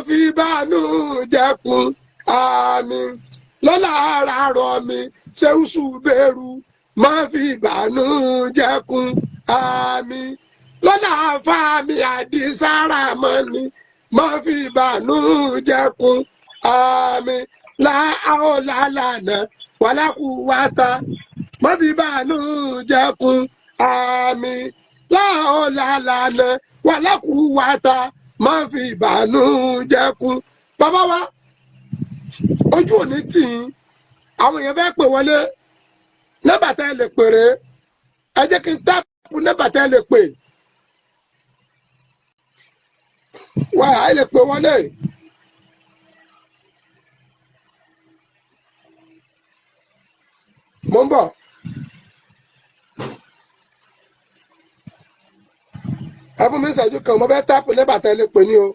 fi ìbànújẹ́ kún àmín lọ́lá ara rọ̀ mi ṣéúṣù bẹ̀rù má fi ìbànújẹ́ kún àmín lọ́lá fàmì àdìsára mọ́ni má fi ìbànújẹ́ kún àmín láàólà lànà wàlákùwàtà má fi ìbànújẹ́ kún àmín láàólà lànà wàlákùwàtà má fi ìbànújẹ́ kún. Bàbá wa ojú òní tì í àwọn èèyàn fẹ́ pè wọlé nọ́mbà tẹ́ ẹ lè pèrè ẹ jẹ́ kí n táàpù nọ́mbà tẹ́ ẹ lè pè wá ẹ lè pè wọlé. Mo ń bọ̀. Ẹ fún mi ń ṣẹ́jú kan mo fẹ́ táàpù nọ́mbà tẹ́ ẹ lè pè ní o.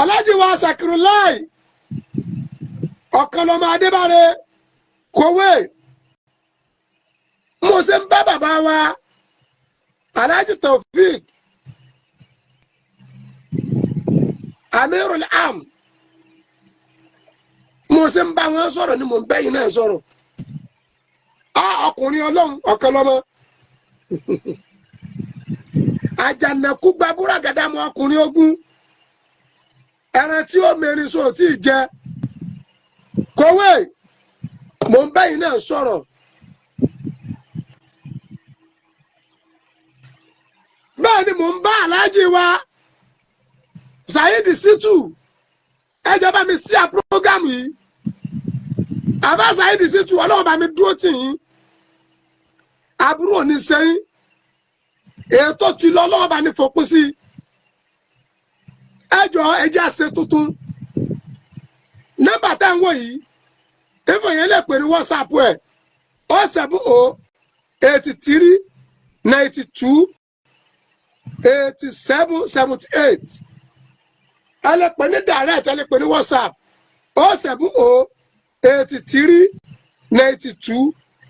Alhaji wa Zakirulai ọ̀kan lọ́mọ Adébáre kòwé mo ṣe ń bá bàbá wa Alhaji Taofik Amirul Am mo ṣe ń bá wọn sọ̀rọ̀ ni mo ń bẹ́yìn náà sọ̀rọ̀ ọkùnrin ọlọ́run ọ̀kan lọ́mọ àjànàkú gbàbúrà gàdàmú ọkùnrin ogun ẹran tí ó mẹ́rin sọ tí ì jẹ kòwé mò ń bẹ́yìn náà sọ̀rọ̀ bẹ́ẹ̀ ni mò ń bá aláàjì wa Saheed Shittu ẹjọ́ bá mi sí à prógámù yìí àbá Saheed Shittu ọlọ́run bá mi dúró tì yín àbúrò ní sẹ́yìn ètò tí lọ ọlọ́run bá ní fòpin sí ẹjọ́ ẹjẹ́ àṣẹ tuntun nọ́mbà tá à ń wò yìí ìfọ̀ yẹn lè pè ní WhatsApp ẹ̀ 070-82-87-78 ẹ lè pè ní direct ẹ lè pè ní WhatsApp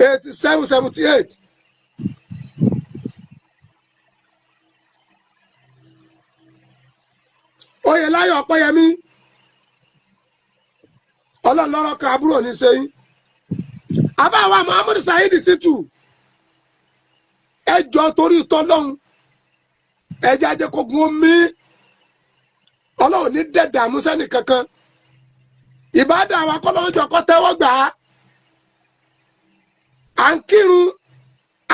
070-82-87-78. Oyèláyọ̀ Ọpẹ́yẹmí ọlọ́lọ́rọ̀ kan àbúrò ní sẹ́yìn àbáwá Muhammad Saheed Shittu ẹjọ́ torí tọ́lọ́hún ẹjẹ́ ajẹ́kọ̀ọ́gùn omi ọlọ́run ní dẹ̀dẹ̀ àmúsẹ́nì kankan ìbádà wa kọ́lọ́jọ́ kọ́ tẹ́wọ́ gbà á à ń kírun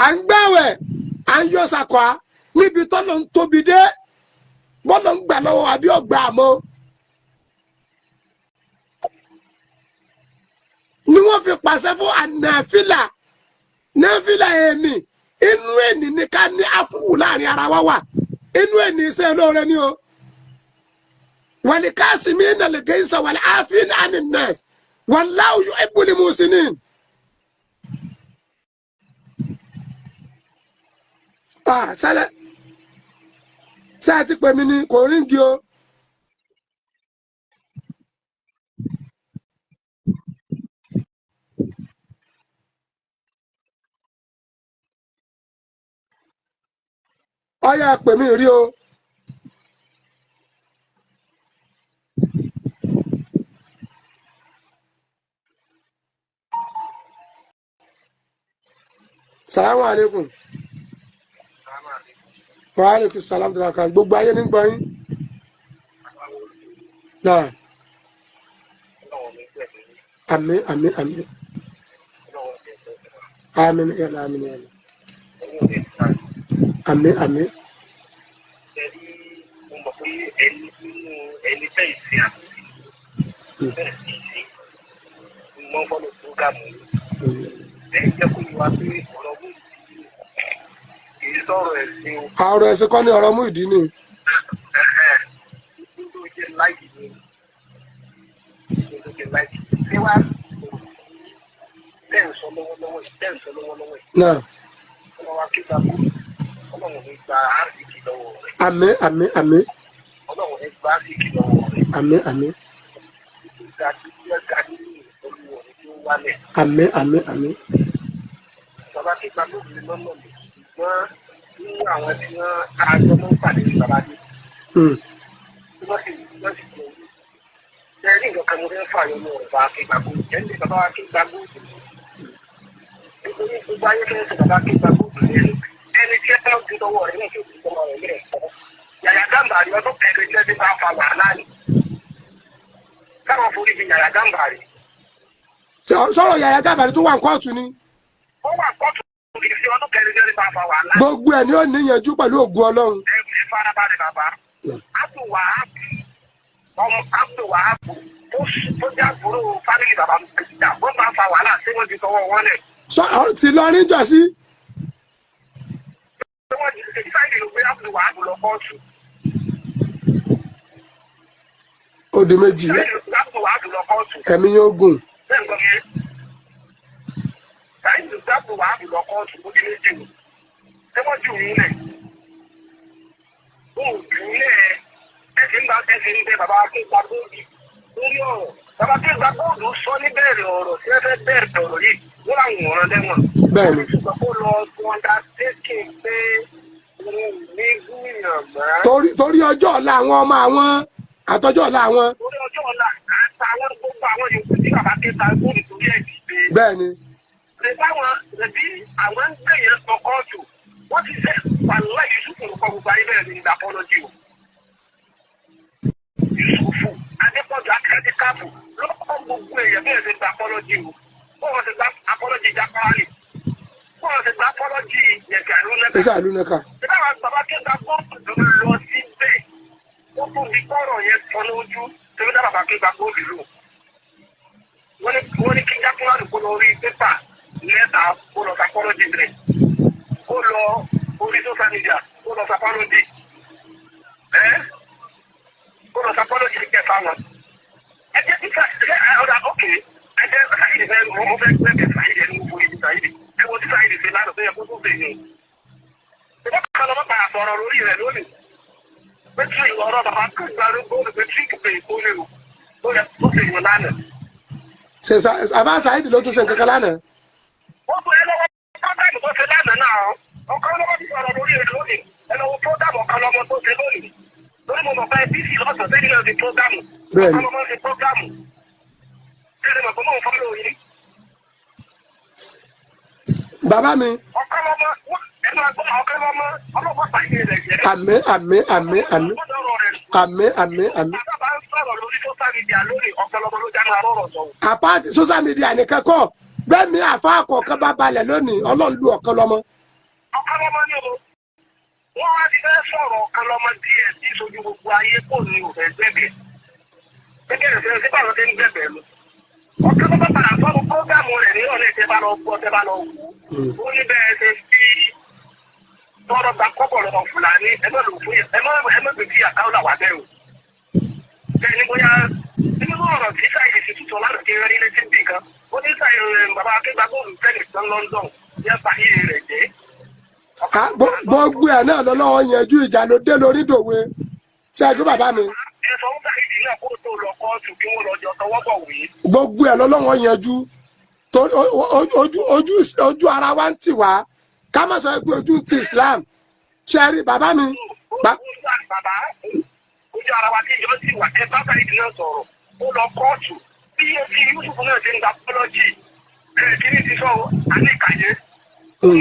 à ń gbàwẹ̀ à ń yọ sàkọ́à níbi tọ́lọ́ ń tóbi dé bọ́lọ̀ ń gbà lọ́wọ́ àbí ọgbà àmọ́ ni wọ́n fi pàṣẹ fún ànàfílà nàfílà ẹni inú ẹni ní ká ní àfúwù láàrin ara wa wà inú ẹni iṣẹ́ olóore ni o wàlí káàsìmí nàlẹ́ gẹ̀ẹ́sà wàlí àfin àní nẹ́ẹ̀sì wallahu yuhibbul muhsinin. Sálẹ̀ ṣé ẹ ti pè mí ni kò ríǹgì o. Ọyá pè mí rí o. Salamu alaikum. Wa alaikum salam tó lọ́kàn gbogbo ayé ní gbọ́ yín. Náà. Àmín àmín àmín. Àmín yàrá àmín yàrá. Àmín àmín. Ọ̀rọ̀ ẹ̀sìn kọ́ ni ọ̀rọ̀ Muyideen. Náà. Àmín àmín àmín. Àmín àmín. Àmín àmín àmín. wọ́n ní àwọn tí wọ́n àjọ mọ́ pàdé ní bàbá dé. Wọ́n sì jẹ́ ní nǹkan kan mo fẹ́ fà yọ ní ọ̀rọ̀ akégbàgbó jẹ́ ní bàbá akégbàgbó nítorí gbogbo ayé fẹ́ sọ bàbá akégbàgbó ẹni tí ẹ náà ti lọ́wọ́ rẹ̀ náà tó ti lọ́wọ́ rẹ̀ lẹ́ẹ̀ kọ́ Yàyà Gàmbàrí ọdún kẹrin jẹ́ nípa fa wàhálà ni káwọn forí fi Yàyà Gàmbàrí. Sọ̀rọ̀ Yàyà Gàmbàrí tó wà ní kóòtù ni. Ó wà kóòtù kì í ṣe ọdún kẹrin jẹ́ nípa fa wàhálà. Gbogbo ẹ̀ ni ó níyanjú pẹ̀lú ògùn Ọlọ́run. Ẹ farabalẹ̀ bàbá Abdul Wahab tó jẹ́ àbúrò fámìlì bàbá mi kìkìdá wọ́n bá fa wàhálà tí wọ́n ti tọwọ́ wọn lẹ̀. Ti lọ ní jọ sí. Wọ́n ti ṣe sáìdì ló gbé Abdul Wahab lọ kóòtù. Ó di méjì. Abdul Wahab lọ kóòtù. Ẹ̀mí yóò gùn. Bẹ́ẹ̀ ni gbọ́dọ̀ sáìdì Abdul Wahab lọ kóòtù ó di méjì ni. Ṣé wọ́n jù ú lẹ̀? Wọ́n ò jù ú lẹ̀ ẹ̀sìn ń bẹ bàbá Akégbàgbó lórí ọ̀rọ̀. Bàbá Akégbàgbó sọ ní bẹ̀rẹ̀ ọ̀rọ̀ tí wọ́n fẹ́ bẹ̀rẹ̀ ọ̀rọ̀ yìí wọ́n làwọn ọ̀ràn lẹ́wọ̀n. Bẹ́ẹ̀ni. Ṣùgbọ́n kó lọ undertaking pé òun ní gbìyàn mọ́. Torí ọjọ́ ọ̀la àwọn ọmọ àwọn àtọjọ́ ọ̀la àwọn. Torí ọjọ́ ọ̀la àtàwọn gbogbo àwọn yòókù tí bàbá Akégbàgbó nítorí ẹ̀ dìde. Bẹ́ẹ̀ni. Ṣèbí àwọn ń gbẹ̀yẹ̀ sọ kóòtù wọ́n ti ṣe wàhálà Yusufu nǹkan gbogbo ayé bẹ́ẹ̀ ní ìgbà apology o. Yusufu Adépọ̀jù akẹ́kọ̀ọ́ lọ́kọ̀ gbogbo èèyàn bẹ́ẹ̀ ṣe gba apology o. Bọ́ọ̀ ṣe gba apology Jápáálì. Bọ́ọ̀ ṣe gba apology Yẹ̀kẹ́ Àlúnẹ́ká. Ẹ̀sẹ̀ Àlúnẹ́ká. Ìdáwà bàbá Akégbàgbó lọ síbẹ̀. Ó tún fi kọ́rọ̀ yẹn tọ́ lójú torí dá bàbá Akégbàgbó lò. Wọ́n ní kí Jápáálì kó lọ rí pépà lẹ́tà kó lọ sapọ́lọ́jì rẹ̀. Kó lọ orí social media kó lọ sapọ́lọ́jì. Kó lọ sapọ́lọ́jì kẹfà wọn. Ẹ jẹ́ kí ọ̀dà ókè ẹ jẹ́ Sáyidì fẹ́ mo fẹ́ gbẹ́gẹ̀ Sáyidì ẹni mo forí ti Sáyidì. Ẹ wo tí Sáyidì ṣe lánàá tó yẹ kó tó bẹ̀ yẹn. Ìjọba kan lọ́mọ bàrà sọ̀rọ̀ lórí rẹ̀ lónìí. Pétírì ọ̀rọ̀ bàbá Akégbàgbó gbóòlù Pétírì kìpè ìkólé o. Ó yẹ kó ṣe yàn lánàá. Àbá Sáyidì ló tún ṣe nǹkan kan lánàá. Wọ́n tún ẹ lọ́wọ́ pọ́tàmù tó ṣe lánàá náà. Ọ̀kan lọ́wọ́ ti sọ̀rọ̀ lórí rẹ̀ lónìí. Ẹ lọ́wọ́ pọ́tàmù ọ̀kan lọ́mọ tó ṣe lónìí. Lórí mo mọ̀ pé bíìsì lọ́sàn-án sẹ́yìn náà ti pọ́tàmù. Bẹ́ẹ̀ni. Ọ̀kan lọ́mọ ti pọ́tàmù. Ṣé mọ̀ pé mò ń fọ́ lórí? Bàbá mi. Ọ̀kan lọ́mọ ẹnu àgbọ̀ ọ̀kan lọ́mọ ọlọ́pàá pàṣẹ rẹ̀ jẹ́. Àmín. Bàbá ń sọ̀rọ̀ lórí social media lórí ọ̀kan lọ́mọ ló jáde àrọ̀rọ̀ sọ̀rọ̀. Àpáàtì social media nìkan kọ́ gbẹ́mí àfáà kọ̀ọ̀kan bá balẹ̀ lónìí Ọlọ́run lu ọ̀kan lọ́mọ. Ọ̀kan lọ́mọ ni o. Wọ́n wá ti fẹ́ sọ̀rọ̀ ọ̀kan lọ́mọ díẹ̀ tí ìṣojú gbogbo ayé kò ní òfẹ́ gbẹ̀bẹ̀. Gẹ́gẹ́ ìfẹ́ sí báwọn ṣe ń gbẹ̀bẹ̀ lọ. Ọ̀kan lọ́mọ padà sọ́nu prógámù rẹ̀ ní ọ̀lẹ́ tẹ́ bá lọ gbọ́ tẹ́ bá lọ wù. Ó ní bẹ́ẹ̀ ṣe fi tọrọ gba kọ́bọ̀ lọ́wọ́ Fúlàní ẹmọ́gbẹ̀bí àkáwọ́là wà bẹ́ẹ̀ o. Bẹ́ẹ̀ ni bóyá nínú ọ̀rọ̀ tí Sáyidì ti tuntun láti fi rẹ́ nílé tí ń bì kan. Ó ní bàbá Akégbàgbó olùfẹ́lẹ̀ tán London ní àpáyé rẹ̀ jẹ́. Gbogbo ẹ̀ náà lọ́lọ́wọ́ yanjú ìjà ló dé lórí dòwe. Ṣé ẹ gbé bàbá mi? Ẹ sọ fún Sáyidì náà kó tó lọ kóòtù kí wọ́n lọ jọ tọwọ́ bọ̀ wí. Gbogbo ẹ̀ lọ́lọ́wọ́ yanjú. Ojú ara wa ń tì wá. Ká má sọ pé ojú ń ti Islam. Ṣé ẹ rí bàbá mi? Ojú ara wa tí ìjọ sì wà ẹ bá Sáyidì náà sọ̀rọ̀. Ó lọ kóòtù. Bí etí Yusuf náà ti ń gba apology. Kíní ti sọ àníkàyé.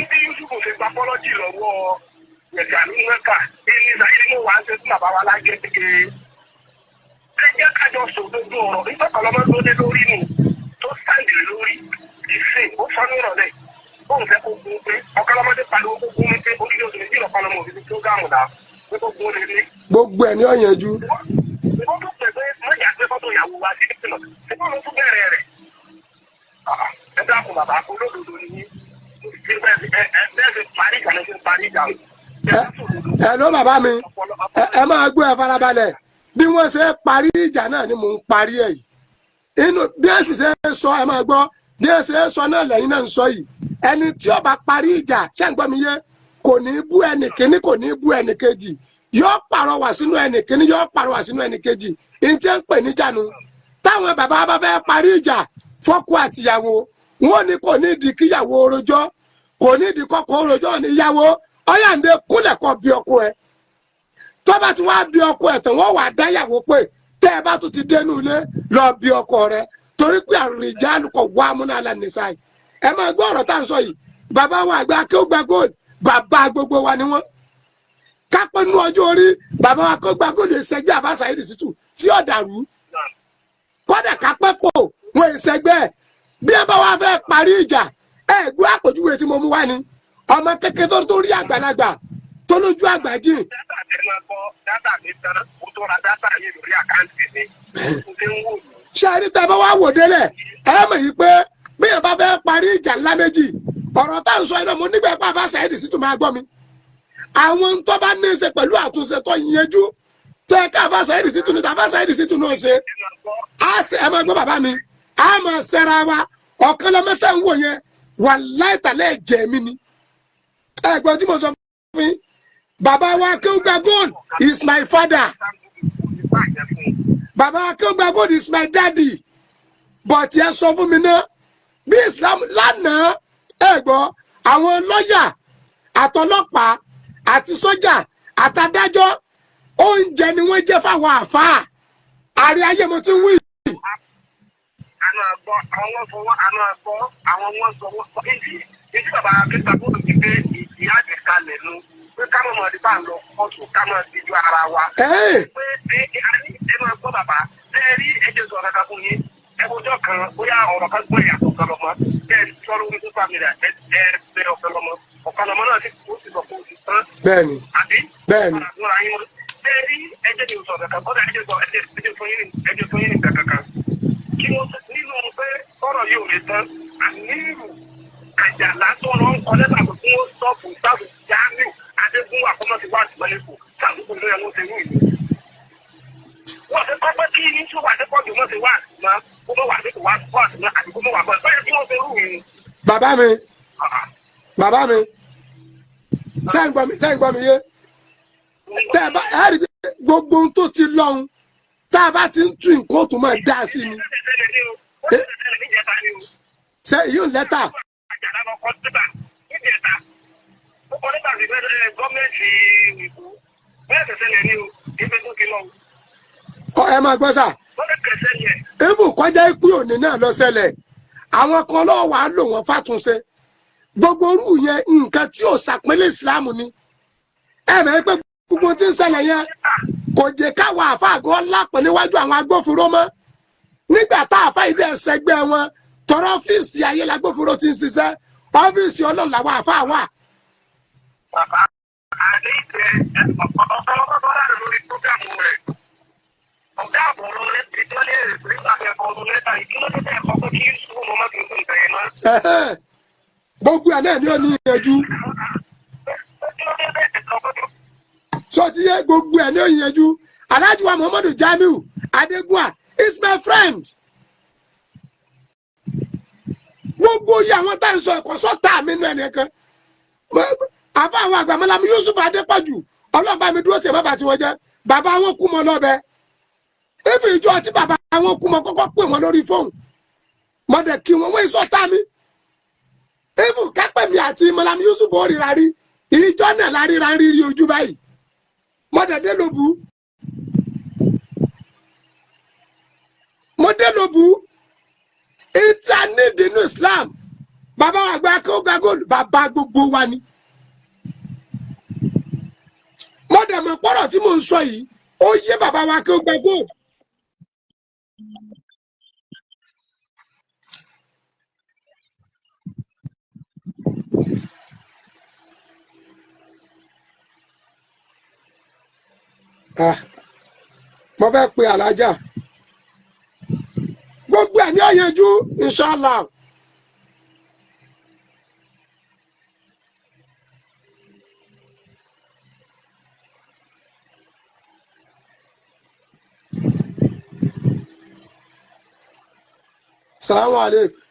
Bí Yusuf ṣe gba apology lọ́wọ́ Yẹ̀kẹ́ Àlúnẹ́ká. Èyí Sáyidì ló wà á ṣe fún bàbá wa lágẹ̀ kékeré. Ẹ jẹ́ kájọ sòdodo ọ̀rọ̀ ìtọ́kọ̀lọ́mọ́ tó dé lórí nù tó sáǹdì lórí ìsìn ó sọ ní ìrọ̀lẹ́. Bóun fẹ́ kó gun pé ọ̀kọ́lọ́mọdé pariwo kó gun ní pé orílẹ̀ òṣèlú méjì lọ́kọ́lọ́mọ òbí tó gáàmù náà pé kó gun lè ní. Gbogbo ẹ̀ ni ó yanjú. Ìwọ́n tó pè pé mọ́jà pé fọ́tò ìyàwó wa sí ìpìlọ̀. Ìwọ́n ló tún bẹ̀rẹ̀ rẹ̀. Ẹ dákun bàbá olódodo ni yín. Bẹ́ẹ̀ ṣe parí ìjà lẹ́sìn parí ìjà. Ẹ ló bàbá mi. Ẹ máa gbọ́ ẹ farabalẹ̀. Bí wọ́n ṣe parí ìjà náà ni mò ń parí ẹ̀ yìí. Bí ẹ sì ṣe sọ ẹ máa gbọ́. Bí ẹ ṣe sọ náà lẹ́yìn náà ń sọ yìí. Ẹni tí ó bá parí ìjà ṣé ń gbọ́ mi yé kò ní bú ẹnì kíní kò ní bú ẹnì kejì. Yóò pàrọwà sínú ẹnì kíní yóò pàrọwà sínú ẹnì kejì. Ìjẹ́ ń pè níjànú. Táwọn bàbá bá fẹ́ parí ìjà fọ́kọ àtìyàwó wọn ní kò ní di kíyàwó orojọ́ kò ní ìdí kọ́kọ́ rojọ́ ní ìyàwó ọ̀yàǹde kúnlẹ̀ kọ́ bí ọkọ ẹ̀ tó bá ti wá bí ọkọ ẹ̀ tán wọ́n wà dáyàwó pé tẹ́ ẹ bá tún ti dénú ilé lọ bí ọkọ rẹ torí pé ar-rijalu qawwamuna 'ala an-nisaa ẹ máa gbọ́ ọ̀rọ̀ tá à ń sọ yìí bàbá wa àgbà Akeugba Gold bàbá gbogbo wa ni wọ́n kápẹ́ nú ọjọ́ orí bàbá wa Akeugba Gold ìṣẹ́gbẹ́ Àfà Saheed Shittu tí ó dàrú kọ́dà kápẹ́ pò wọ́n ìṣẹ́gbẹ́ bí ẹ bá wá fẹ́ parí ìjà ẹ gbọ́ àpèjúwe tí mo mú wá ni ọmọ kékeré tó rí àgbàlagbà tó lójú àgbà jìn. dátà tẹ máa gbọ́ dátà mi tán mo tó ra dátà mi lórí àkáǹtì mi mo ti ń wò mí. ṣé ẹni tẹ́ bá wá wò délẹ̀ ẹ mọ̀ yìí pé bí ẹ bá fẹ́ parí ìjà ńlá méjì ọ̀rọ̀ tá à ń sọ iná mo nígbà pé Àfà Saheed Shittu máa gbọ́ mi àwọn tó bá ní í ṣe pẹ̀lú àtúnṣe tó yanjú tó ẹ ká Àfà Saheed Shittu ní Àfà Saheed Shittu náà ṣe ẹ máa gbọ́ bàbá mi a máa ṣẹra wa ọ̀kan lọ́mọ́tà ń wò yẹn wallahi ta'ala ẹ̀jẹ̀ mi ni ẹ̀gbọ́n tí mo sọ fún yín bàbá wa Akeugba Gold is my father bàbá Akeugba Gold is my daddy but ẹ sọ fún mi náà bí Islam lánàá ẹ̀gbọ́n àwọn lọ́yà àtọlọ́pàá àti sọ́jà àtàdájọ́ oúnjẹ ni wọ́n jẹ́ fáwọn àfáà àrí ayé mo ti ń wí. àná àgbọ̀ àwọn wọn fọwọ́ àná àgbọ̀ àwọn wọn sọ wọ́n sọ ìdí bàbá Akeugba Gold ti gbé ìdí àgbẹ̀kalẹ̀ nu pé ká mọ̀ mọ̀ nípa lọ kóòtù ká mọ̀ sí ju ara wa. pé ẹ máa gbọ́ bàbá ẹ rí ẹjẹ sọ̀rọ̀ kankan fún yín ẹgbẹ́jọ́ kan bóyá ọ̀rọ̀ kan gbọ́ ìyàtọ̀ kan lọ́mọ ẹ sọ̀rọ̀ orí social media ẹ ẹ ọ̀kan lọ́mọ náà sì kó sì sọ fún oṣù tán. bẹ́ẹ̀ni àbí bẹ́ẹ̀ni. ẹ rí ẹjẹ ní sọ̀rọ̀ kankan bọ́dà ẹjẹ fún yín ní kankan kí wọ́n nínú pé ọ̀rọ̀ yóò lè tán àníyù àjàlá tó lọ ń kọ lẹ́tà tó fún sọ́ọ̀fù sáfù Jamiu Adégún àkọ́mọ́sí wá àtìmọ́lẹ́kù sàdúgbò ló yẹ wọ́n ṣe wú ìlú. wọ́n ti kọ́ pé kí ní tí wà ní pọ́jù mọ́ sí wá àtìmọ́ kó mọ́ wà nípò wá àtìmọ́ àti kó mọ́ wà bọ́ bẹ́ẹ̀ kí wọ́n ṣe wú ìlú. bàbá mi sẹ́yìn gbọ́ mi yé tẹ́ ẹ bá ẹ rí gbogbo ohun tó ti lọ́hùn tá a bá ti ń tún nǹkan tó máa dá sí ni. ṣé yóò lẹ́tà. àjàlá lọ kọ́ síbà níjẹta ó kọ́ nígbà tí gọ́ọ̀mẹ̀ntì ìbò bẹ́ẹ̀ tẹ̀sẹ̀lẹ̀ ní o ibi tó ti lọ. ẹ máa gbọ́ sà. ibù kọjá ìpín òní náà lọ ṣẹlẹ̀ àwọn kan lọ́wọ́ wàá lò wọ́n fàtúnṣe gbogbo orú yẹn nǹkan tí ò ṣàpínlẹ̀ ìsìláàmù ni ẹ mọ̀ pé gbogbo tí ń ṣẹlẹ̀ yẹn kò jẹ́ káwọn àfáàgọ́ lápẹ̀ níwájú àwọn agbófinró mọ́ nígbà tá àfá ìdẹ́ ẹ̀sẹ̀gbẹ́ wọn tọrọ ọ́fíìsì ayé lágbófinró ti ń ṣiṣẹ́ ọ́fíìsì ọlọ́run làwọn àfáà wà. bàbá àdé ìtẹ ọ̀pọ̀lọpọ̀ láti lórí prógámù rẹ̀ ọ̀gá àbọ̀rọ̀ lẹ́tì tó lè rí àbẹ̀kọ̀ ọdún lẹ́tà ìkílódé ẹ̀kọ́ pé kí sùn mọ́ má fi ń tẹ̀ yẹn náà. gbogbo ẹ̀ náà ni ó ní ìyẹjú. sọ ti yẹ gbogbo ẹ̀ ní ó yẹjú Alhaji wa Muhammadu Jamiu Adégún is my friend. gbogbo yìí àwọn tá à ń sọ ẹ̀kọ́ sọ́tà mi nù ẹnìkan àbá àwọn àgbàmọ́lámi Yusuf Adépọ̀jù ọlọ́ba mi dúró tẹ̀ bàbá tí wọ́n jẹ́ bàbá wọn kú mọ́ lọ́bẹ̀ ibi ìjọ tí bàbá wọn kú mọ́ kọ́kọ́ pè wọ́n lórí fóònù mọ̀dẹ̀ kí wọ́n wọ́n sọ́tà mi ibi kápẹ́ mi àti mọ́lámi Yusuf ó ríra rí ìjọ náà la ríra rírí ojú báyìí mọ̀dẹ̀ dé lóbu mọ̀dẹ̀ lóbu ìta nídìí ní Islam bàbá àgbà Akeugba Gold bàbá gbogbo wa ni mọ̀dẹ̀mọ̀ pọ̀rọ̀ tí mò ń sọ yìí ó yé bàbá wa Akeugba Gold. mo fẹ́ pe alájà gbogbo ẹ̀ ní ọ̀yẹ́jú inshallah. Salamu alaikum.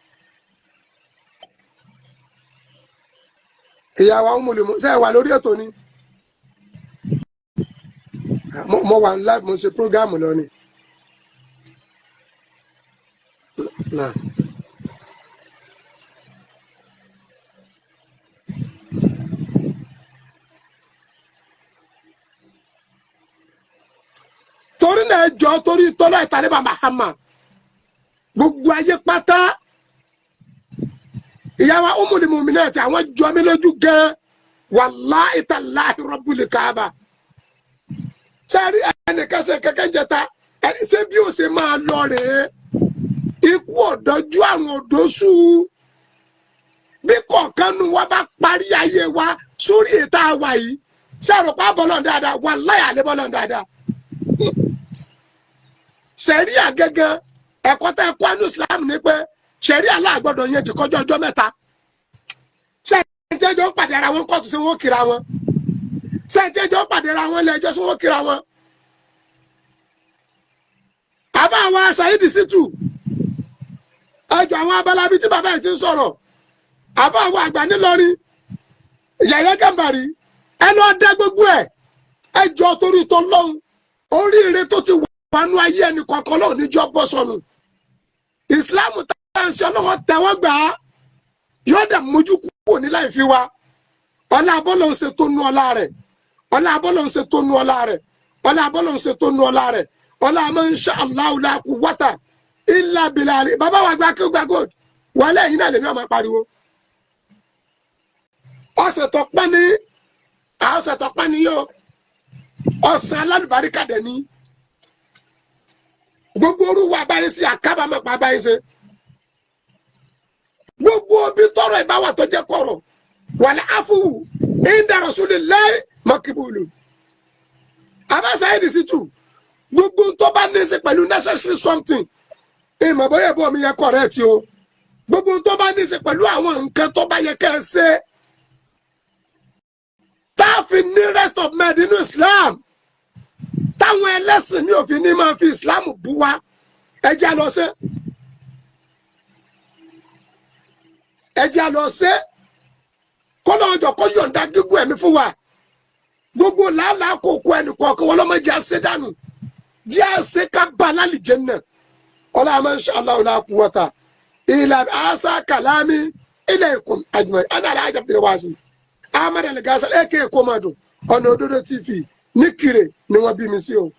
Ìyàwó Umulimu ṣe wà lórí ètò ni. Mo wà live mo ṣe prógámù lọ ni. nítorí náà ẹjọ́ torí tọ́lọ́ ìtàlẹ́bà Muhammad gbogbo ayé pátá ìyàwó Ummul Mu'minat àwọn jọ mí lójú gan wallahi tallahi rabbul Kaaba sẹ́rí ẹnìkan ṣe kẹ́kẹ́ jẹta ṣé bí ó ṣe máa lọ rèé ikú ọ̀dọ́jú àwọn òdòṣù bí kọ̀ọ̀kan nu wa bá parí ayé wa sórí ètò àwa yìí ṣàròpá bọ́lọ̀ dáadáa wallahi àlẹ́ bọ́lọ̀ dáadáa ṣẹ̀ríà gẹ́gẹ́ ẹ̀kọ́ tẹ́ ẹ̀kọ́ ní Islam ní pé ṣẹ̀ríà aláàgbọ́dọ̀ yẹn jìkọjọ́ ọjọ́ mẹ́ta ṣẹ́ńtẹ́jọ́ pàdé ara wọn kóòtù sí wọn kíra wọn ṣẹ́ńtẹ́jọ́ pàdé ara wọn lẹ́jọ́ sí wọn kíra wọn. àbá àwọn Saheed Shittu ẹjọ́ àwọn abalabi tí bàbá yìí ti ń sọ̀rọ̀ àbá àwọn àgbà nílọrin Yahya Gambari ẹ lọ́ọ́ dá gbogbo ẹ̀ ẹjọ́ torí tó lọ́hùn oríire tó ti wọnú ayé ẹnì kọ̀ọ̀kan lọ́hùn níjọ́ bọ́ sọnù ìsìláàmù tá à ń ṣe ọlọ́wọ́ tẹ́wọ́ gbà á yóò dà mójú kúrò ní láì fi wa ọlá abọ́lọ̀ ń ṣe tó nu ọlá rẹ̀ ọlá abọ́lọ̀ ń ṣe tó nu ọlá rẹ̀ ọlá abọ́lọ̀ ń ṣe tó nu ọlá rẹ̀ ọlá masha Allahu la quwwata illa billah bàbá wa gba kí ó gba gold wọlé yìí náà lèmi ọmọ pariwo ọ̀sẹ̀ tó pẹ́ ní ọ̀sẹ̀ tó pẹ́ ní yóò ọ̀sẹ̀ alálùbáríkà dẹ̀ ní gbogbo orúwọ abáyé sí àkábàámọ̀ pa abáyé ṣe gbogbo bí tọrọ ìbáwà tó jẹ́ kọ̀rọ̀ wal afu inda rasulillahi makibulu Abba Saheed Shittu gbogbo tó bá ní í ṣe pẹ̀lú necessary something ìmọ̀ bóyá ìbò mi yẹ correct o gbogbo tó bá ní í ṣe pẹ̀lú àwọn nǹkan tó bá yẹ kẹ́ ẹ ṣe táàfin ní rest of med nínú Islam táwọn ẹlẹ́sìn ní òfin ní máa fi Islam bú wa ẹjẹ́ lọ ṣe kọ́nà ọjọ́ kó yọ̀ǹda gígùn ẹ̀mí fún wa gbogbo làálàá kòkó ẹnì kọ̀ọ̀kan wọn lọ́mọ jẹ́ àṣẹ dànù jẹ́ àṣẹ ká bá lálì Janna ọlá masha Allah la quwwata illa asa kalami ilaykum ajma'in ana Alhaji Abdulwasi Ahmad Al-Ghazali aka Komadu ọ̀nà Òdodo TV ní Kire ni wọ́n bí mi sí o.